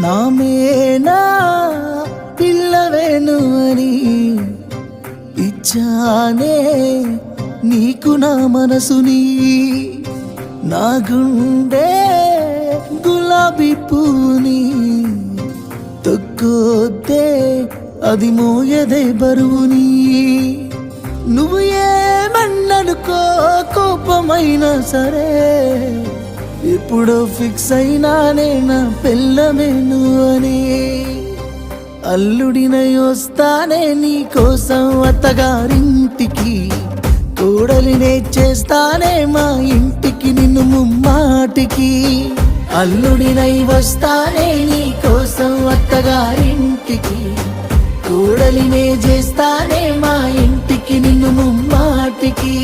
నామేనా పిల్లవేను అని ఇచ్చానే నీకు నా మనసుని, నా గుండె గులాబీ పూని తొక్కొద్దే అది మోయదే బరువుని. నువ్వు ఏమన్ననుకో కోపమైనా సరే, ఎప్పుడో ఫిక్స్ అయినానే నా పెళ్ళమేను అని. అల్లుడినై వస్తానే నీ కోసం అత్తగారింటికి, కోడలినే చేస్తానే మా ఇంటికి నిన్ను ముమ్మాటికి. అల్లుడినై వస్తానే నీ కోసం అత్తగారింటికి, కోడలినే చేస్తానే మా ఇంటికి నిన్ను ముమ్మాటికి.